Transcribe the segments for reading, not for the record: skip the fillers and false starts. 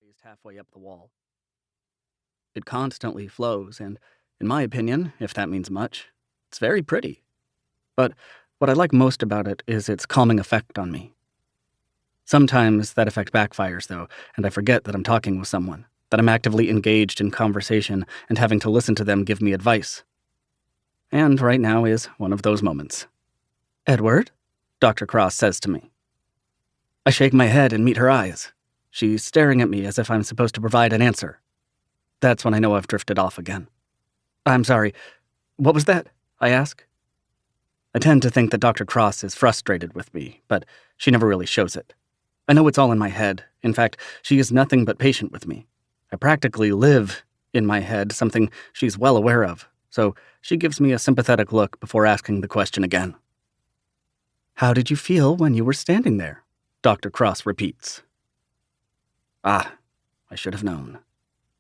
raised halfway up the wall. It constantly flows, and, in my opinion, if that means much, it's very pretty. But what I like most about it is its calming effect on me. Sometimes that effect backfires, though, and I forget that I'm talking with someone, that I'm actively engaged in conversation and having to listen to them give me advice. And right now is one of those moments. "Edward?" Dr. Cross says to me. I shake my head and meet her eyes. She's staring at me as if I'm supposed to provide an answer. That's when I know I've drifted off again. "I'm sorry, what was that?" I ask. I tend to think that Dr. Cross is frustrated with me, but she never really shows it. I know it's all in my head. In fact, she is nothing but patient with me. I practically live in my head, something she's well aware of, so she gives me a sympathetic look before asking the question again. "How did you feel when you were standing there?" Dr. Cross repeats. I should have known.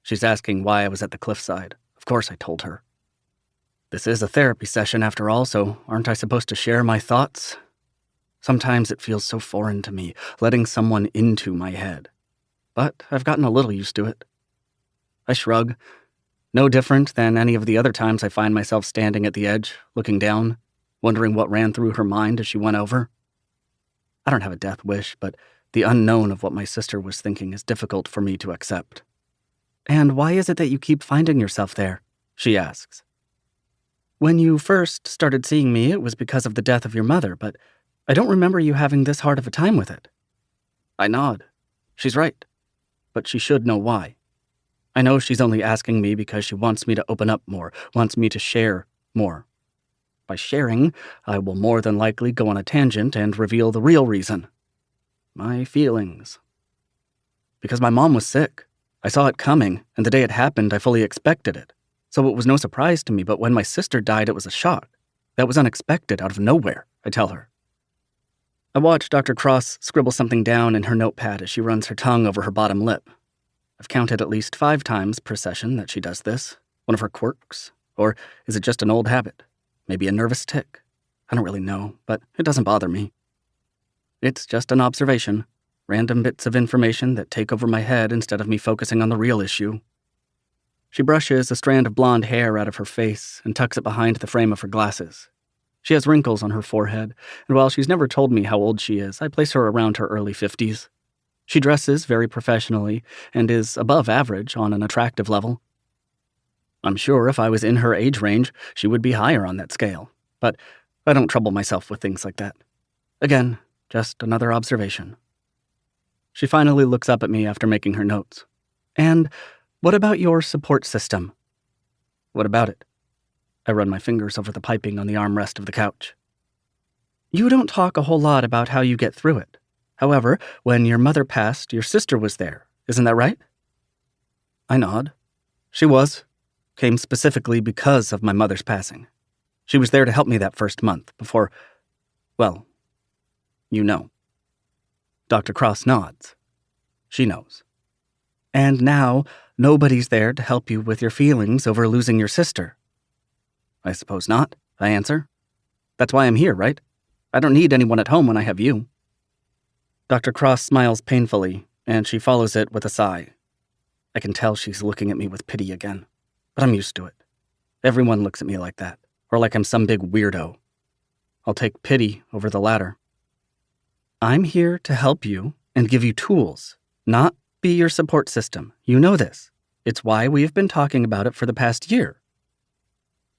She's asking why I was at the cliffside. Of course I told her. This is a therapy session after all, so aren't I supposed to share my thoughts? Sometimes it feels so foreign to me, letting someone into my head. But I've gotten a little used to it. I shrug. No different than any of the other times I find myself standing at the edge, looking down, wondering what ran through her mind as she went over. I don't have a death wish, but the unknown of what my sister was thinking is difficult for me to accept. "And why is it that you keep finding yourself there?" she asks. "When you first started seeing me, it was because of the death of your mother, but I don't remember you having this hard of a time with it." I nod. She's right, but she should know why. I know she's only asking me because she wants me to open up more, wants me to share more. By sharing, I will more than likely go on a tangent and reveal the real reason. My feelings. Because my mom was sick. I saw it coming, and the day it happened, I fully expected it. So it was no surprise to me, but when my sister died, it was a shock. That was unexpected, out of nowhere, I tell her. I watch Dr. Cross scribble something down in her notepad as she runs her tongue over her bottom lip. I've counted at least 5 times per session that she does this. One of her quirks? Or is it just an old habit? Maybe a nervous tic? I don't really know, but it doesn't bother me. It's just an observation. Random bits of information that take over my head instead of me focusing on the real issue. She brushes a strand of blonde hair out of her face and tucks it behind the frame of her glasses. She has wrinkles on her forehead, and while she's never told me how old she is, I place her around her early 50s. She dresses very professionally and is above average on an attractive level. I'm sure if I was in her age range, she would be higher on that scale, but I don't trouble myself with things like that. Again, just another observation. She finally looks up at me after making her notes. "And what about your support system?" "What about it?" I run my fingers over the piping on the armrest of the couch. "You don't talk a whole lot about how you get through it. However, when your mother passed, your sister was there. Isn't that right?" I nod. She was. Came specifically because of my mother's passing. She was there to help me that first month before, well, you know. Dr. Cross nods. She knows. "And now, nobody's there to help you with your feelings over losing your sister." "I suppose not," I answer. "That's why I'm here, right? I don't need anyone at home when I have you." Dr. Cross smiles painfully, and she follows it with a sigh. I can tell she's looking at me with pity again, but I'm used to it. Everyone looks at me like that, or like I'm some big weirdo. I'll take pity over the latter. "I'm here to help you and give you tools, not be your support system. You know this. It's why we've been talking about it for the past year."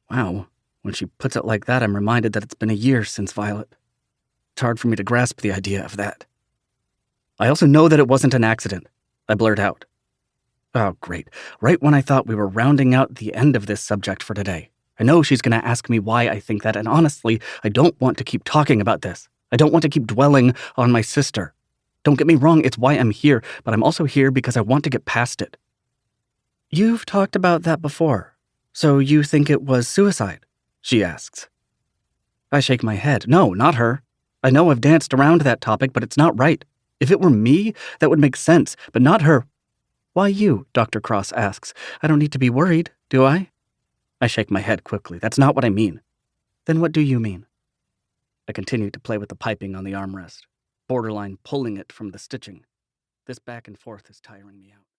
Wow, when she puts it like that, I'm reminded that it's been a year since Violet. It's hard for me to grasp the idea of that. "I also know that it wasn't an accident," I blurt out. Oh, great. Right when I thought we were rounding out the end of this subject for today. I know she's going to ask me why I think that, and honestly, I don't want to keep talking about this. I don't want to keep dwelling on my sister. Don't get me wrong, it's why I'm here, but I'm also here because I want to get past it. "You've talked about that before, so you think it was suicide?" she asks. I shake my head. No, not her. I know I've danced around that topic, but it's not right. If it were me, that would make sense, but not her. "Why you?" Dr. Cross asks. "I don't need to be worried, do I?" I shake my head quickly. That's not what I mean. "Then what do you mean?" I continue to play with the piping on the armrest, borderline pulling it from the stitching. This back and forth is tiring me out.